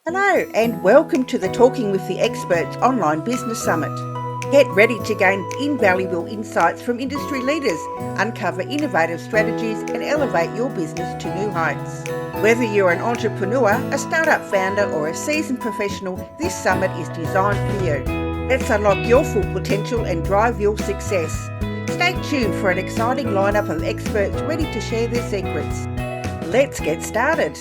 Hello and welcome to the Talking with the Experts online business summit. Get ready to gain invaluable insights from industry leaders, uncover innovative strategies and elevate your business to new heights. Whether you're an entrepreneur, a startup founder or a seasoned professional, this summit is designed for you. Let's unlock your full potential and drive your success. Stay tuned for an exciting lineup of experts ready to share their secrets. Let's get started.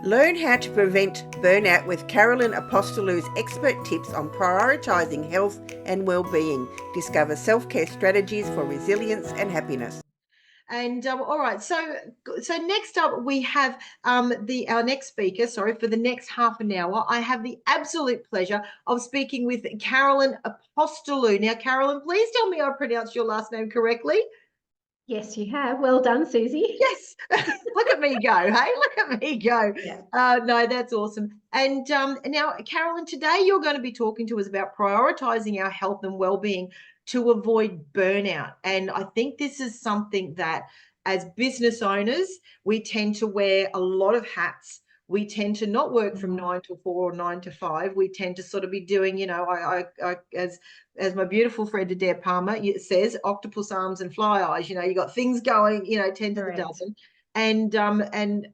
Learn how to prevent burnout with Carolyn Apostolou's expert tips on prioritising health and well-being. Discover self-care strategies for resilience and happiness. And all right, so next up we have our next speaker. Sorry, for the next half an hour, I have the absolute pleasure of speaking with Carolyn Apostolou. Now, Carolyn, please tell me I pronounced your last name correctly. Yes, you have. Well done, Suzie. Yes. Look at me go. Hey, look at me go. Yeah. No, that's awesome. And now, Carolyn, today you're going to be talking to us about prioritizing our health and well-being to avoid burnout. And I think this is something that as business owners, we tend to wear a lot of hats. We tend to not work from 9 to 4 or 9 to 5. We tend to sort of be doing, you know, as my beautiful friend Adair Palmer says, octopus arms and fly eyes. You know, you got things going, you know, 10 to the dozen. And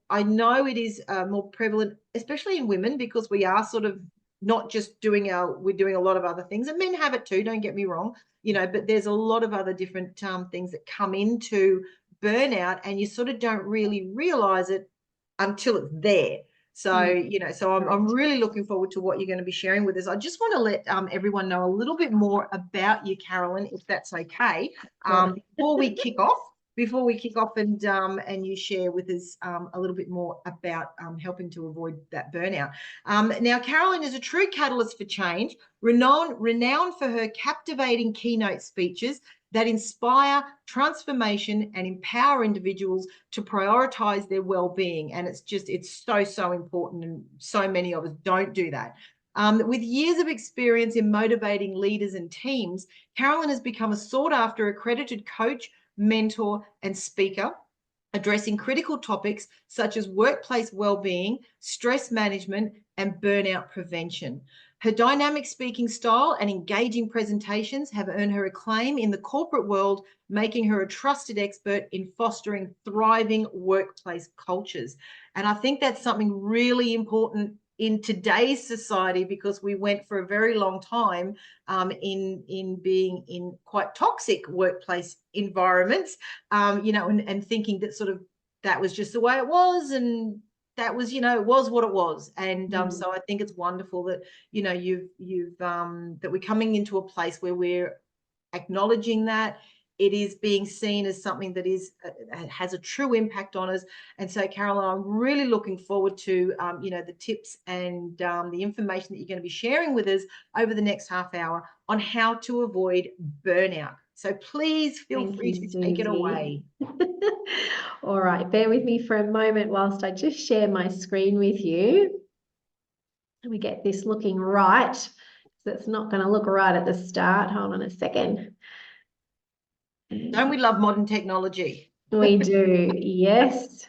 I know it is more prevalent, especially in women, because we are sort of not just we're doing a lot of other things, and men have it too, don't get me wrong, you know, but there's a lot of other different things that come into burnout, and you sort of don't really realize it until it's there. So, you know, so I'm really looking forward to what you're going to be sharing with us. I just want to let everyone know a little bit more about you, Carolyn, if that's okay, before we kick off and you share with us a little bit more about helping to avoid that burnout. Now, Carolyn is a true catalyst for change, renowned for her captivating keynote speeches that inspire transformation and empower individuals to prioritize their well-being. And it's so important, and so many of us don't do that. With years of experience in motivating leaders and teams, Carolyn has become a sought-after accredited coach, mentor, and speaker, addressing critical topics such as workplace well-being, stress management, and burnout prevention. Her dynamic speaking style and engaging presentations have earned her acclaim in the corporate world, making her a trusted expert in fostering thriving workplace cultures. And I think that's something really important in today's society, because we went for a very long time in being in quite toxic workplace environments, you know, and thinking that sort of that was just the way it was, and that was, you know, it was what it was. And so I think it's wonderful that, you know, you've that we're coming into a place where we're acknowledging that it is being seen as something that is has a true impact on us. And so, Carolyn, I'm really looking forward to you know, the tips and the information that you're going to be sharing with us over the next half hour on how to avoid burnout. So please feel free to take it away. All right, bear with me for a moment whilst I just share my screen with you. And we get this looking right. So it's not going to look right at the start. Hold on a second. Don't we love modern technology? We do, yes.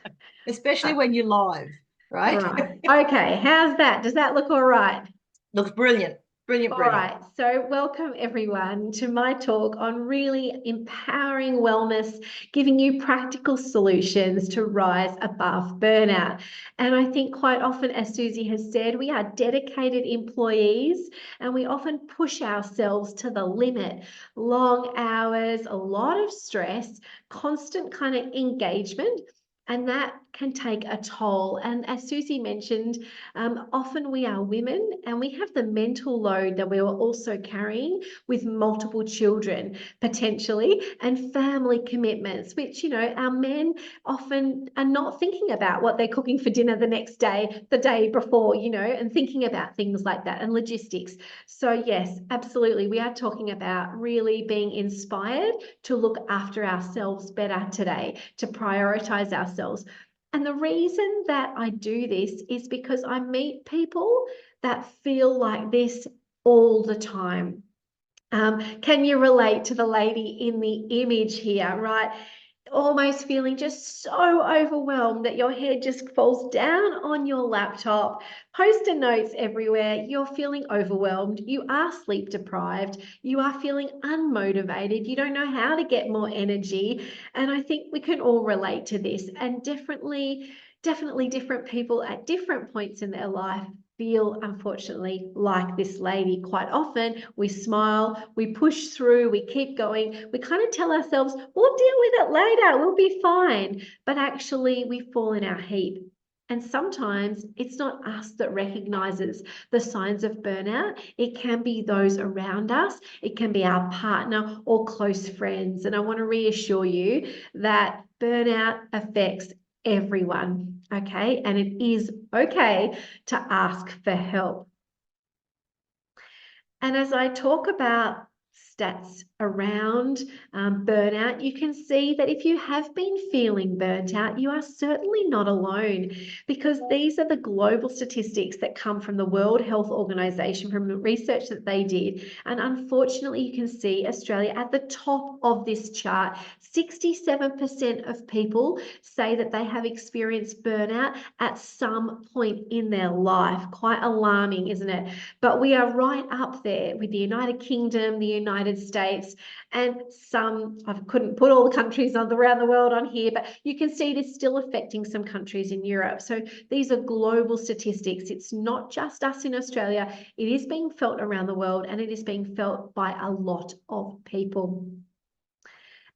Especially when you're live, right? Okay, how's that? Does that look all right? Looks brilliant. Brilliant. All right, so welcome everyone to my talk on really empowering wellness, giving you practical solutions to rise above burnout. And I think quite often, as Suzie has said, we are dedicated employees and we often push ourselves to the limit. Long hours, a lot of stress, constant kind of engagement. And that can take a toll. And as Suzie mentioned, often we are women and we have the mental load that we are also carrying with multiple children potentially, and family commitments, which, you know, our men often are not thinking about what they're cooking for dinner the next day, the day before, you know, and thinking about things like that and logistics. So yes, absolutely. We are talking about really being inspired to look after ourselves better today, to prioritize ourselves. And the reason that I do this is because I meet people that feel like this all the time. Can you relate to the lady in the image here, right? almost feeling just so overwhelmed that your head just falls down on your laptop, post-it notes everywhere, you're feeling overwhelmed, you are sleep deprived, you are feeling unmotivated, you don't know how to get more energy. And I think we can all relate to this, and definitely different people at different points in their life feel, unfortunately, like this lady. Quite often we smile, we push through, we keep going, we kind of tell ourselves we'll deal with it later, we'll be fine, but actually we fall in our heap. And sometimes it's not us that recognizes the signs of burnout. It can be those around us, it can be our partner or close friends. And I want to reassure you that burnout affects everyone, okay? And it is okay to ask for help. And as I talk about stats around burnout, you can see that if you have been feeling burnt out, you are certainly not alone, because these are the global statistics that come from the World Health Organization, from the research that they did. And unfortunately, you can see Australia at the top of this chart. 67% of people say that they have experienced burnout at some point in their life. Quite alarming, isn't it? But we are right up there with the United Kingdom, the United States, and some, I couldn't put all the countries around the world on here, but you can see it is still affecting some countries in Europe. So these are global statistics. It's not just us in Australia. It is being felt around the world, and it is being felt by a lot of people.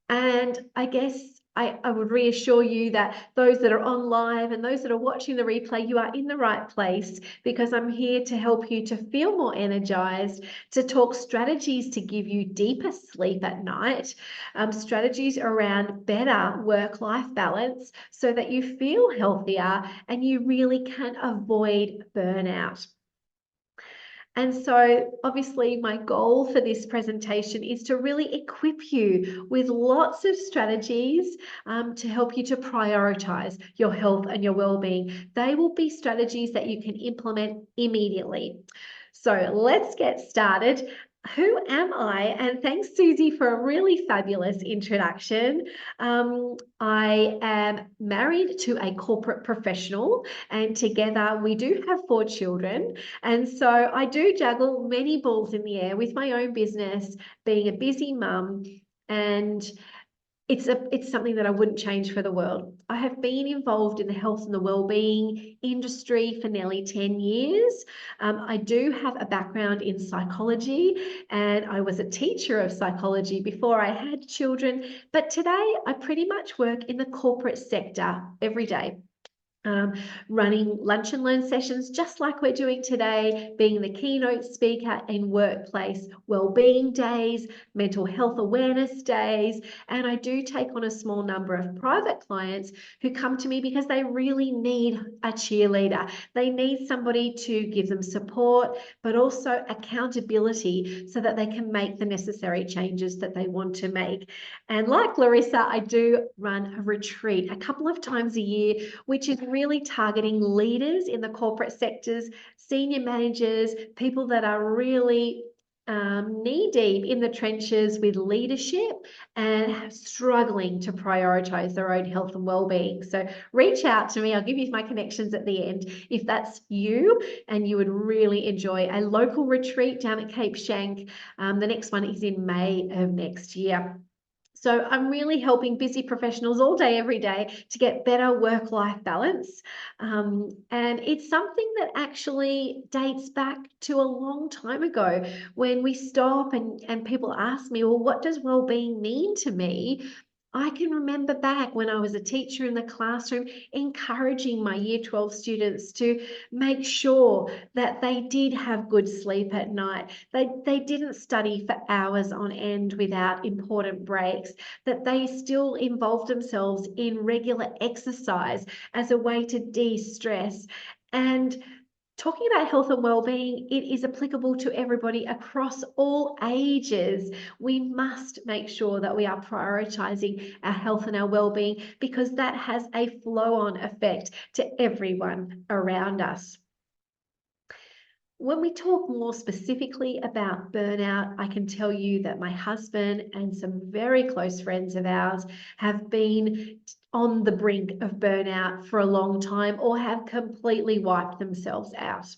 And I guess I would reassure you that those that are on live and those that are watching the replay, you are in the right place, because I'm here to help you to feel more energized, to talk strategies to give you deeper sleep at night, strategies around better work-life balance so that you feel healthier and you really can avoid burnout. And so obviously my goal for this presentation is to really equip you with lots of strategies to help you to prioritize your health and your well-being. They will be strategies that you can implement immediately. So let's get started. Who am I? And thanks, Suzie, for a really fabulous introduction. I am married to a corporate professional, and together we do have 4 children. And so I do juggle many balls in the air with my own business, being a busy mum, and it's something that I wouldn't change for the world. I have been involved in the health and the wellbeing industry for nearly 10 years. I do have a background in psychology, and I was a teacher of psychology before I had children. But today I pretty much work in the corporate sector every day. Running lunch and learn sessions just like we're doing today, being the keynote speaker in workplace wellbeing days, mental health awareness days, and I do take on a small number of private clients who come to me because they really need a cheerleader. They need somebody to give them support, but also accountability so that they can make the necessary changes that they want to make. And like Larissa, I do run a retreat a couple of times a year, which is really targeting leaders in the corporate sectors, senior managers, people that are really knee-deep in the trenches with leadership and struggling to prioritize their own health and well-being. So reach out to me. I'll give you my connections at the end if that's you and you would really enjoy a local retreat down at Cape Schanck. The next one is in May of next year. So I'm really helping busy professionals all day, every day to get better work-life balance. And it's something that actually dates back to a long time ago when we stop and people ask me, well, what does well-being mean to me? I can remember back when I was a teacher in the classroom encouraging my Year 12 students to make sure that they did have good sleep at night. They didn't study for hours on end without important breaks, that they still involved themselves in regular exercise as a way to de-stress. And talking about health and well-being, it is applicable to everybody across all ages. We must make sure that we are prioritizing our health and our well-being, because that has a flow-on effect to everyone around us. When we talk more specifically about burnout, I can tell you that my husband and some very close friends of ours have been on the brink of burnout for a long time or have completely wiped themselves out.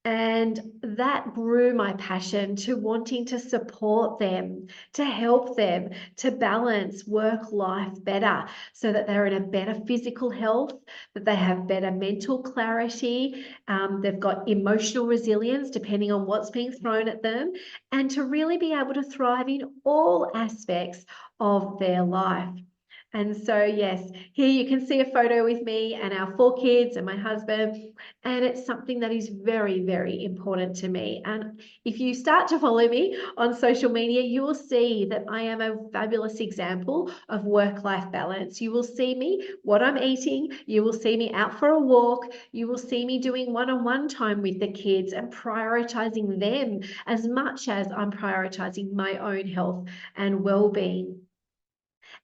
And that grew my passion to wanting to support them, to help them to balance work life better so that they're in a better physical health, that they have better mental clarity, they've got emotional resilience depending on what's being thrown at them, and to really be able to thrive in all aspects of their life. And so, yes, here you can see a photo with me and our 4 kids and my husband. And it's something that is very, very important to me. And if you start to follow me on social media, you will see that I am a fabulous example of work-life balance. You will see me, what I'm eating. You will see me out for a walk. You will see me doing one-on-one time with the kids and prioritizing them as much as I'm prioritizing my own health and well-being.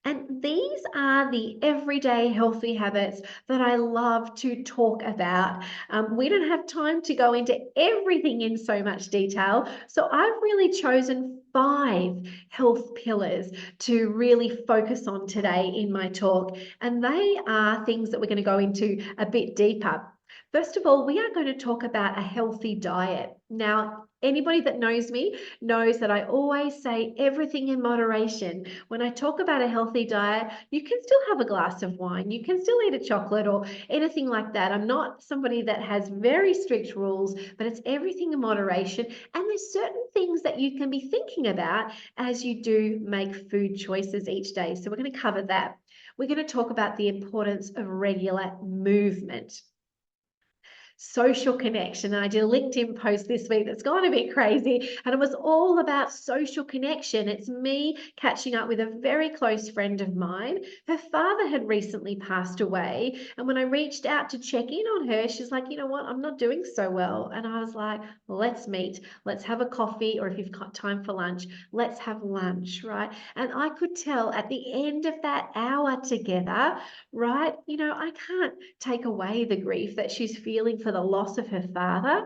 And these are the everyday healthy habits that I love to talk about. We don't have time to go into everything in so much detail. So I've really chosen 5 health pillars to really focus on today in my talk. And they are things that we're going to go into a bit deeper. First of all, we are going to talk about a healthy diet. Now, anybody that knows me knows that I always say everything in moderation. When I talk about a healthy diet, you can still have a glass of wine, you can still eat a chocolate or anything like that. I'm not somebody that has very strict rules, but it's everything in moderation. And there's certain things that you can be thinking about as you do make food choices each day. So we're going to cover that. We're going to talk about the importance of regular movement. Social connection. And I did a LinkedIn post this week that's gone a bit crazy, and it was all about social connection. It's me catching up with a very close friend of mine. Her father had recently passed away, and when I reached out to check in on her, she's like, you know what, I'm not doing so well. And I was like, well, let's meet, let's have a coffee, or if you've got time for lunch, let's have lunch, right? And I could tell at the end of that hour together, right, you know, I can't take away the grief that she's feeling for the loss of her father.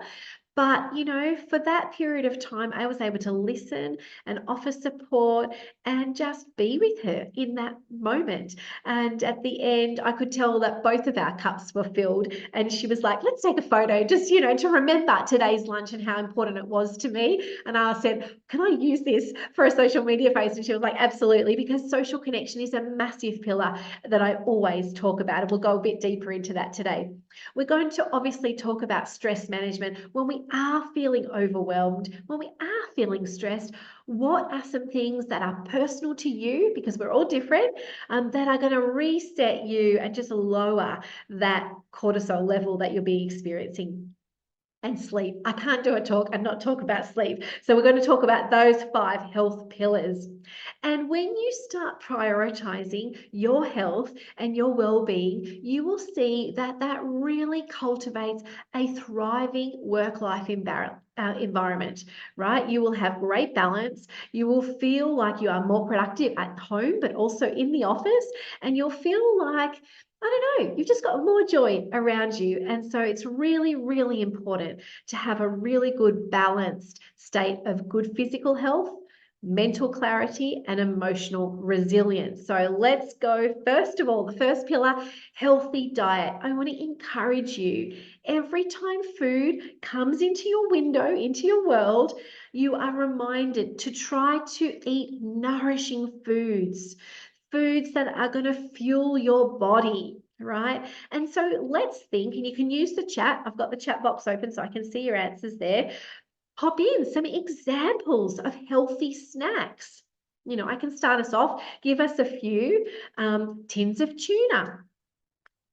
But, you know, for that period of time, I was able to listen and offer support and just be with her in that moment. And at the end, I could tell that both of our cups were filled. And she was like, let's take a photo just, you know, to remember today's lunch and how important it was to me. And I said, can I use this for a social media post? And she was like, absolutely, because social connection is a massive pillar that I always talk about. And we'll go a bit deeper into that today. We're going to obviously talk about stress management. When we are feeling overwhelmed, when we are feeling stressed, what are some things that are personal to you, because we're all different, that are going to reset you and just lower that cortisol level that you'll be experiencing? And sleep. I can't do a talk and not talk about sleep. So we're going to talk about those 5 health pillars. And when you start prioritizing your health and your well-being, you will see that that really cultivates a thriving work-life environment, right? You will have great balance. You will feel like you are more productive at home, but also in the office. And you'll feel like, I don't know, you've just got more joy around you. And so it's really, really important to have a really good balanced state of good physical health, mental clarity, and emotional resilience. So let's go. First of all, the first pillar, healthy diet. I want to encourage you. Every time food comes into your window, into your world, you are reminded to try to eat nourishing foods that are going to fuel your body, right? And so let's think, and you can use the chat. I've got the chat box open so I can see your answers there. Pop in some examples of healthy snacks. You know, I can start us off, give us a few. Tins of tuna,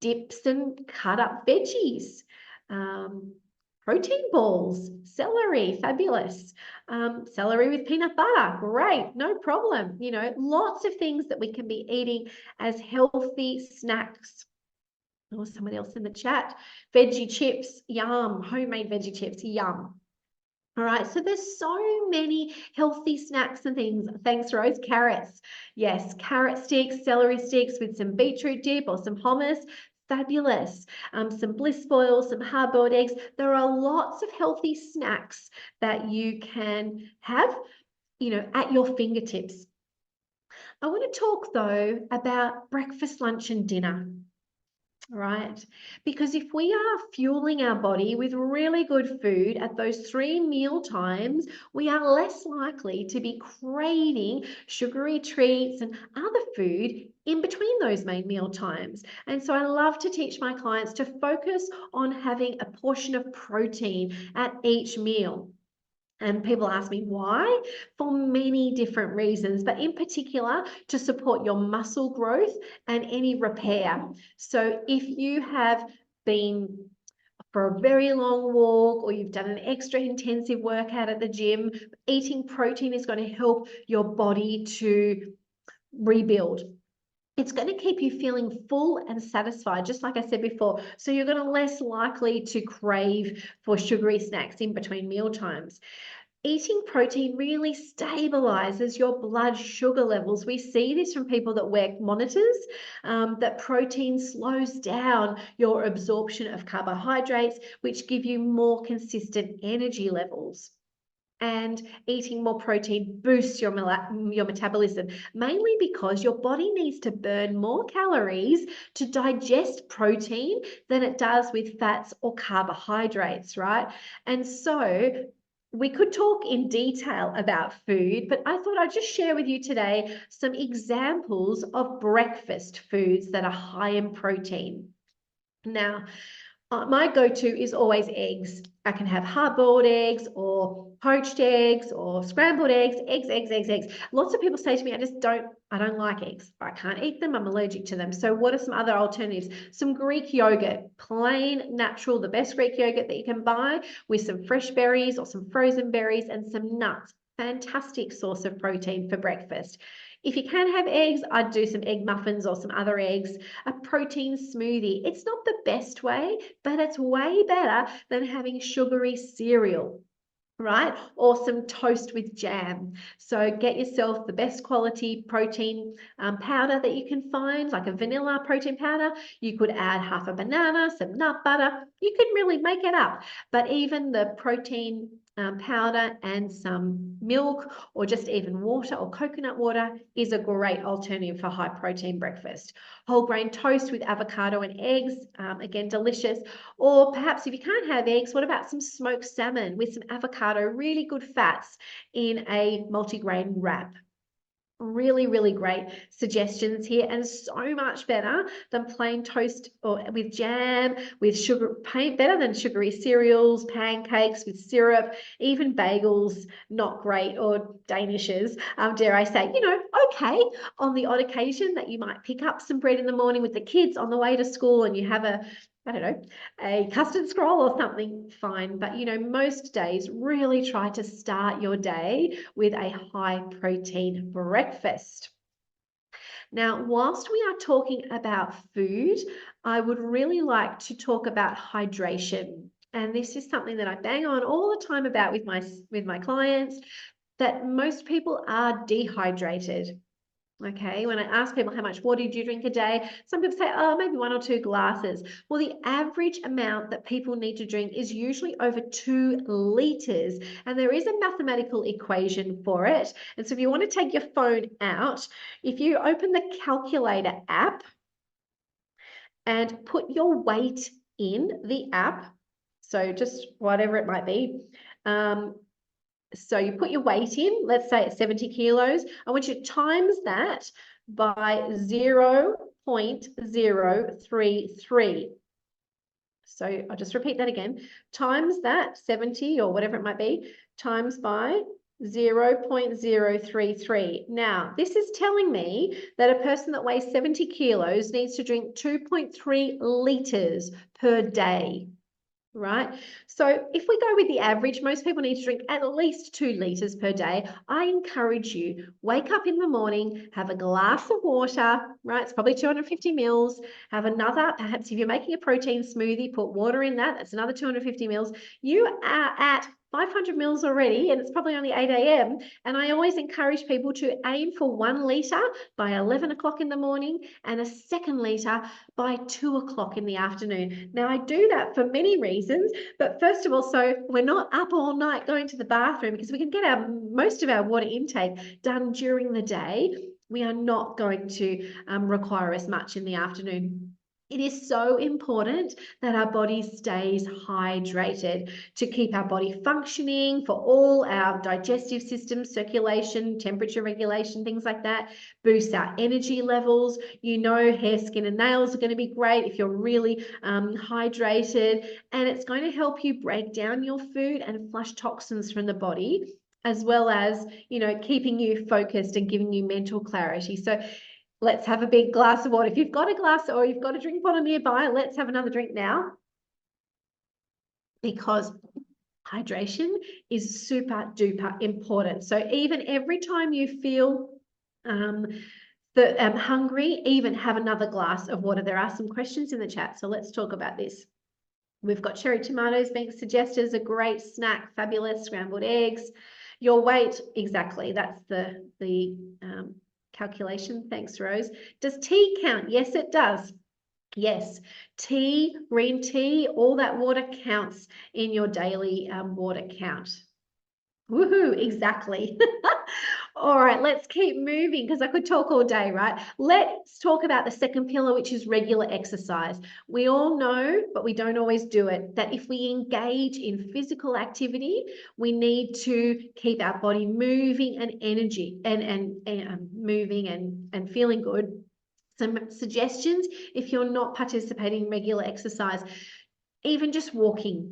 dips and cut up veggies, protein balls, celery, fabulous. Celery with peanut butter, great, no problem. You know, lots of things that we can be eating as healthy snacks. Oh, someone else in the chat. Veggie chips, yum. Homemade veggie chips, yum. All right, so there's so many healthy snacks and things. Thanks, Rose. Carrots. Yes, carrot sticks, celery sticks with some beetroot dip or some hummus. fabulous. Some bliss foil, some hard-boiled eggs. There are lots of healthy snacks that you can have, at your fingertips. I want to talk, though, about breakfast, lunch, and dinner. Right? Because if we are fueling our body with really good food at those 3 meal times, we are less likely to be craving sugary treats and other food in between those main meal times. And so I love to teach my clients to focus on having a portion of protein at each meal. And people ask me why, for many different reasons, but in particular to support your muscle growth and any repair. So if you have been for a very long walk or you've done an extra intensive workout at the gym, eating protein is going to help your body to rebuild. It's going to keep you feeling full and satisfied, just like I said before. So you're going to less likely to crave for sugary snacks in between meal times. Eating protein really stabilizes your blood sugar levels. We see this from people that wear monitors, that protein slows down your absorption of carbohydrates, which give you more consistent energy levels. And eating more protein boosts your metabolism, mainly because your body needs to burn more calories to digest protein than it does with fats or carbohydrates, right? And so we could talk in detail about food, but I thought I'd just share with you today some examples of breakfast foods that are high in protein. Now, my go-to is always eggs. I can have hard-boiled eggs or poached eggs or scrambled eggs, eggs. Lots of people say to me, I don't like eggs. I can't eat them. I'm allergic to them. So what are some other alternatives? Some Greek yogurt, plain, natural, the best Greek yogurt that you can buy with some fresh berries or some frozen berries and some nuts. Fantastic source of protein for breakfast. If you can have eggs, I'd do some egg muffins or some other eggs, a protein smoothie. It's not the best way, but it's way better than having sugary cereal, right? Or some toast with jam. So get yourself the best quality protein powder that you can find, like a vanilla protein powder. You could add half a banana, some nut butter. You can really make it up. But even the protein powder and some milk or just even water or coconut water is a great alternative for high protein breakfast. Whole grain toast with avocado and eggs, again, delicious. Or perhaps if you can't have eggs, what about some smoked salmon with some avocado, really good fats in a multigrain wrap. Really, really great suggestions here, and so much better than plain toast or with jam, with sugar, better than sugary cereals, pancakes with syrup, even bagels, not great, or Danishes, dare I say, okay, on the odd occasion that you might pick up some bread in the morning with the kids on the way to school and you have a custard scroll or something, fine. But, most days really try to start your day with a high protein breakfast. Now, whilst we are talking about food, I would really like to talk about hydration. And this is something that I bang on all the time about with my clients, that most people are dehydrated. Okay, when I ask people how much water do you drink a day, some people say, oh, maybe 1 or 2 glasses. Well, the average amount that people need to drink is usually over 2 liters. And there is a mathematical equation for it. And so if you want to take your phone out, if you open the calculator app and put your weight in the app, so just whatever it might be, so you put your weight in, let's say it's 70 kilos. I want you to times that by 0.033. So I'll just repeat that again. Times that 70 or whatever it might be, times by 0.033. Now, this is telling me that a person that weighs 70 kilos needs to drink 2.3 liters per day. Right? So if we go with the average, most people need to drink at least 2 liters per day. I encourage you, wake up in the morning, have a glass of water, right? It's probably 250 mils. Have another, perhaps if you're making a protein smoothie, put water in that. That's another 250 mils. You are at 500 mils already, and it's probably only 8 a.m. And I always encourage people to aim for 1 litre by 11 o'clock in the morning and a second litre by 2 o'clock in the afternoon. Now, I do that for many reasons, but first of all, so we're not up all night going to the bathroom, because we can get most of our water intake done during the day. We are not going to require as much in the afternoon. It is so important that our body stays hydrated to keep our body functioning for all our digestive systems, circulation, temperature regulation, things like that, boost our energy levels. You know, hair, skin, and nails are going to be great if you're really hydrated, and it's going to help you break down your food and flush toxins from the body, as well as, you know, keeping you focused and giving you mental clarity. So let's have a big glass of water. If you've got a glass or you've got a drink bottle nearby, let's have another drink now, because hydration is super duper important. So even every time you feel hungry, even have another glass of water. There are some questions in the chat, so let's talk about this. We've got cherry tomatoes being suggested as a great snack, fabulous, scrambled eggs. Your weight, exactly, that's the calculation. Thanks, Rose. Does tea count? Yes, it does. Yes, tea, green tea, all that water counts in your daily water count. Woohoo, exactly. All right, let's keep moving, because I could talk all day, right? Let's talk about the second pillar, which is regular exercise. We all know, but we don't always do it, that if we engage in physical activity, we need to keep our body moving and energy and moving and feeling good. Some suggestions if you're not participating in regular exercise. Even just walking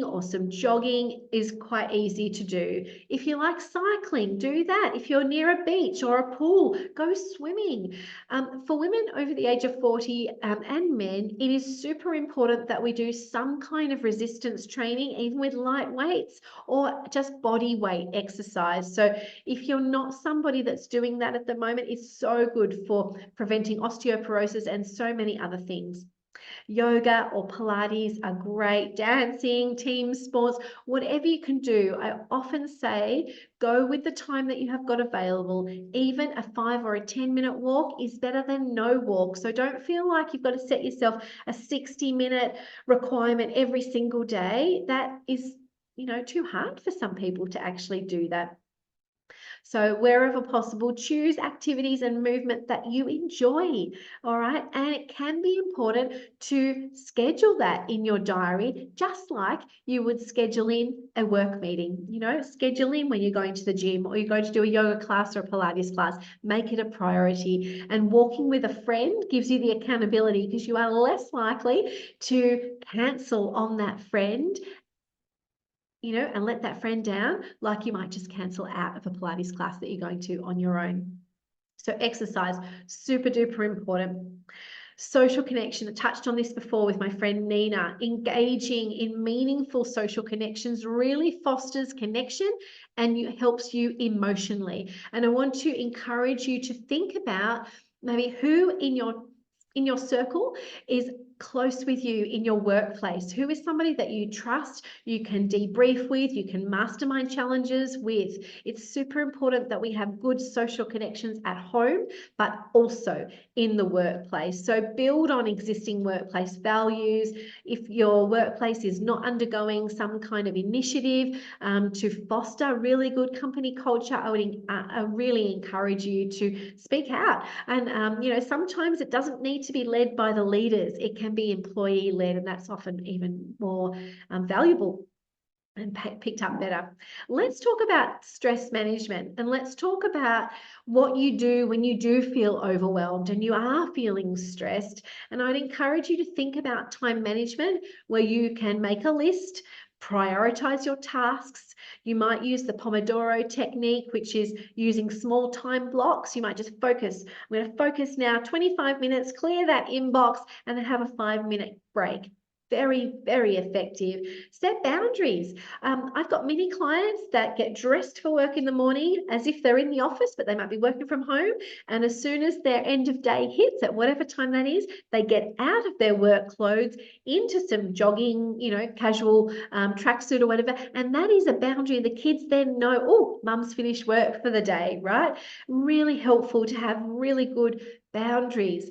or some jogging is quite easy to do. If you like cycling, do that. If you're near a beach or a pool, go swimming. For women over the age of 40 and men, it is super important that we do some kind of resistance training, even with light weights or just body weight exercise. So if you're not somebody that's doing that at the moment, it's so good for preventing osteoporosis and so many other things. Yoga or Pilates are great. Dancing, team sports, whatever you can do. I often say go with the time that you have got available. Even a 5 or a 10-minute walk is better than no walk. So don't feel like you've got to set yourself a 60-minute requirement every single day. That is, you know, too hard for some people to actually do that. So wherever possible, choose activities and movement that you enjoy, all right? And it can be important to schedule that in your diary, just like you would schedule in a work meeting. You know, schedule in when you're going to the gym or you're going to do a yoga class or a Pilates class. Make it a priority. And walking with a friend gives you the accountability, because you are less likely to cancel on that friend, you know, and let that friend down, like you might just cancel out of a Pilates class that you're going to on your own. So exercise, super duper important. Social connection, I touched on this before with my friend Nina. Engaging in meaningful social connections really fosters connection and helps you emotionally. And I want to encourage you to think about maybe who in your circle is close with you in your workplace. Who is somebody that you trust, you can debrief with, you can mastermind challenges with. It's super important that we have good social connections at home, but also in the workplace. So build on existing workplace values. If your workplace is not undergoing some kind of initiative to foster really good company culture, I would really encourage you to speak out. And you know, sometimes it doesn't need to be led by the leaders. It can be employee led, and that's often even more valuable and picked up better. Let's talk about stress management, and let's talk about what you do when you do feel overwhelmed and you are feeling stressed. And I'd encourage you to think about time management, where you can make a list, prioritize your tasks. You might use the Pomodoro technique, which is using small time blocks. You might just focus. I'm going to focus now 25 minutes, clear that inbox, and then have a 5-minute break. very, very effective. Set boundaries. I've got many clients that get dressed for work in the morning as if they're in the office, but they might be working from home. And as soon as their end of day hits, at whatever time that is, they get out of their work clothes into some jogging, casual tracksuit or whatever. And that is a boundary. The kids then know, oh, mum's finished work for the day, right? Really helpful to have really good boundaries.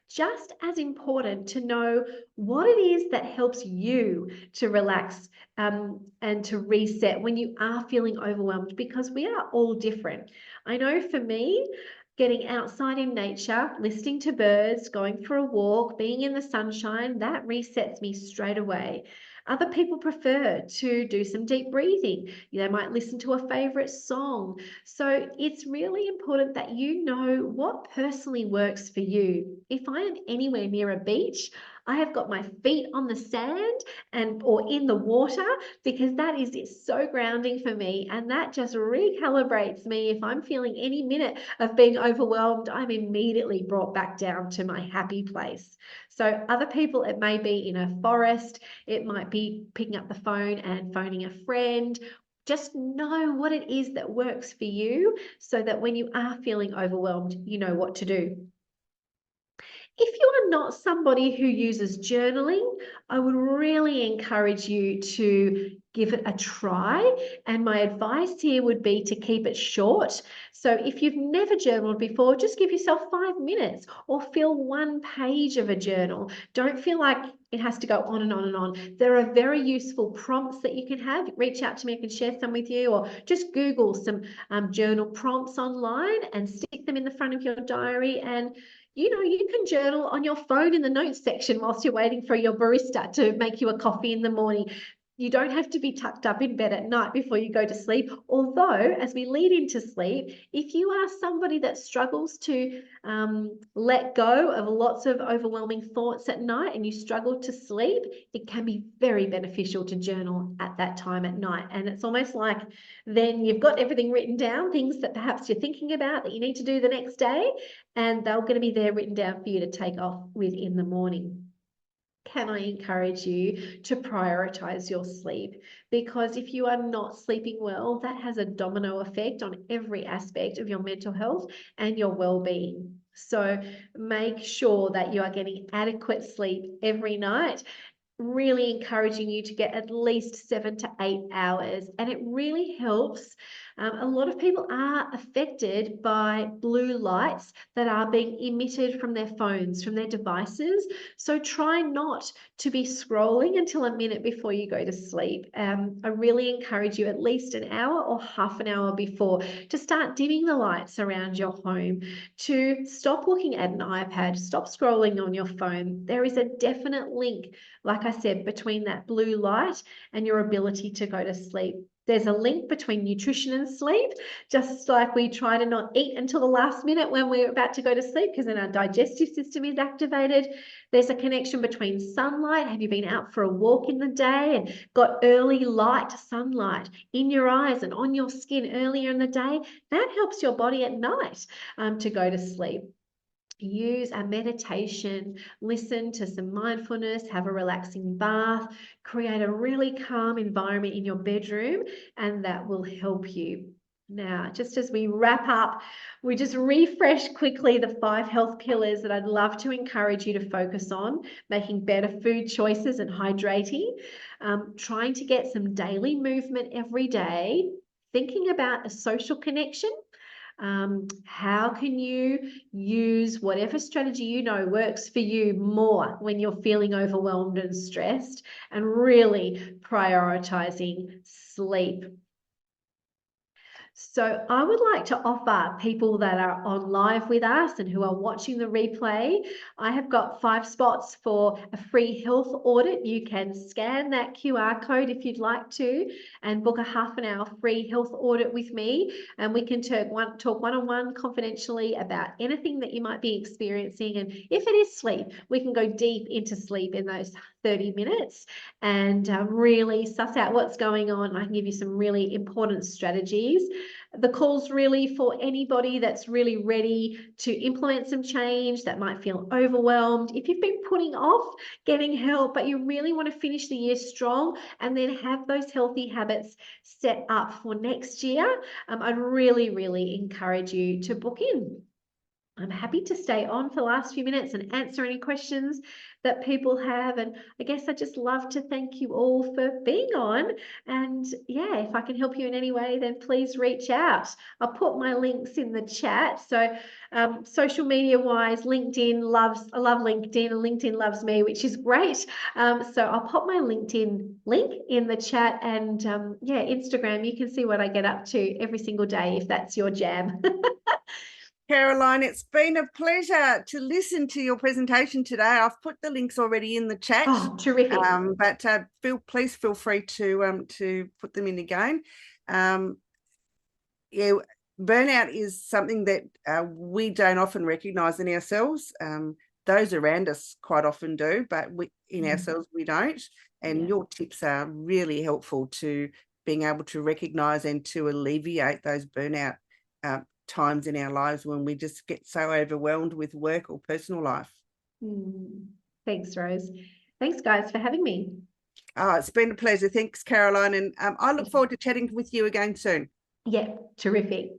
Just as important to know what it is that helps you to relax and to reset when you are feeling overwhelmed, because we are all different. I know for me, getting outside in nature, listening to birds, going for a walk, being in the sunshine, that resets me straight away. Other people prefer to do some deep breathing. They might listen to a favorite song. So it's really important that you know what personally works for you. If I am anywhere near a beach, I have got my feet on the sand or in the water, because that is so grounding for me, and that just recalibrates me. If I'm feeling any minute of being overwhelmed, I'm immediately brought back down to my happy place. So other people, it may be in a forest, it might be picking up the phone and phoning a friend. Just know what it is that works for you, so that when you are feeling overwhelmed, you know what to do. If you are not somebody who uses journaling, I would really encourage you to give it a try. And my advice here would be to keep it short. So if you've never journaled before, just give yourself 5 minutes or fill 1 page of a journal. Don't feel like it has to go on and on and on. There are very useful prompts that you can have. Reach out to me, I can share some with you, or just Google some journal prompts online and stick them in the front of your diary. And you can journal on your phone in the notes section whilst you're waiting for your barista to make you a coffee in the morning. You don't have to be tucked up in bed at night before you go to sleep. Although, as we lead into sleep, if you are somebody that struggles to let go of lots of overwhelming thoughts at night and you struggle to sleep, it can be very beneficial to journal at that time at night. And it's almost like then you've got everything written down, things that perhaps you're thinking about that you need to do the next day, and they're going to be there written down for you to take off with in the morning. Can I encourage you to prioritize your sleep? Because if you are not sleeping well, that has a domino effect on every aspect of your mental health and your well-being. So make sure that you are getting adequate sleep every night. Really encouraging you to get at least 7 to 8 hours. And it really helps. A lot of people are affected by blue lights that are being emitted from their phones, from their devices. So try not to be scrolling until a minute before you go to sleep. I really encourage you at least an hour or half an hour before to start dimming the lights around your home, to stop looking at an iPad, stop scrolling on your phone. There is a definite link, like I said, between that blue light and your ability to go to sleep. There's a link between nutrition and sleep, just like we try to not eat until the last minute when we're about to go to sleep, because then our digestive system is activated. There's a connection between sunlight. Have you been out for a walk in the day and got early light sunlight in your eyes and on your skin earlier in the day? That helps your body at night to go to sleep. Use a meditation, listen to some mindfulness, have a relaxing bath, create a really calm environment in your bedroom, and that will help you. Now, just as we wrap up, we just refresh quickly the 5 health pillars that I'd love to encourage you to focus on: making better food choices and hydrating, trying to get some daily movement every day, thinking about a social connection. How can you use whatever strategy you know works for you more when you're feeling overwhelmed and stressed, and really prioritizing sleep. So I would like to offer people that are on live with us and who are watching the replay, I have got 5 spots for a free health audit. You can scan that QR code if you'd like to and book a half an hour free health audit with me, and we can talk one-on-one confidentially about anything that you might be experiencing. And if it is sleep, we can go deep into sleep in those 30 minutes and really suss out what's going on. I can give you some really important strategies. The call's really for anybody that's really ready to implement some change, that might feel overwhelmed. If you've been putting off getting help, but you really want to finish the year strong and then have those healthy habits set up for next year, I'd really, really encourage you to book in. I'm happy to stay on for the last few minutes and answer any questions that people have. And I guess I just love to thank you all for being on. And yeah, if I can help you in any way, then please reach out. I'll put my links in the chat. So social media wise, I love LinkedIn, and LinkedIn loves me, which is great. So I'll pop my LinkedIn link in the chat, and yeah, Instagram, you can see what I get up to every single day if that's your jam. Caroline, it's been a pleasure to listen to your presentation today. I've put the links already in the chat. Oh, terrific. But please feel free to put them in again. Yeah, burnout is something that we don't often recognise in ourselves. Those around us quite often do, but in ourselves we don't. And your tips are really helpful to being able to recognise and to alleviate those burnout times in our lives when we just get so overwhelmed with work or personal life. Thanks, Rose. Thanks, guys, for having me. Oh, it's been a pleasure. Thanks, Caroline. And I look forward to chatting with you again soon. Yeah, terrific.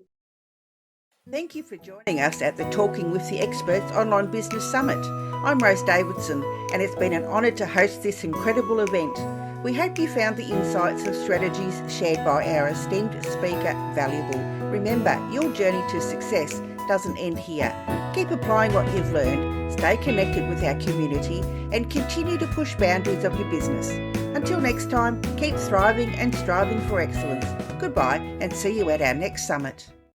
Thank you for joining us at the Talking with the Experts Online Business Summit. I'm Rose Davidson, and it's been an honour to host this incredible event. We hope you found the insights and strategies shared by our esteemed speaker valuable. Remember, your journey to success doesn't end here. Keep applying what you've learned, stay connected with our community, and continue to push boundaries of your business. Until next time, keep thriving and striving for excellence. Goodbye, and see you at our next summit.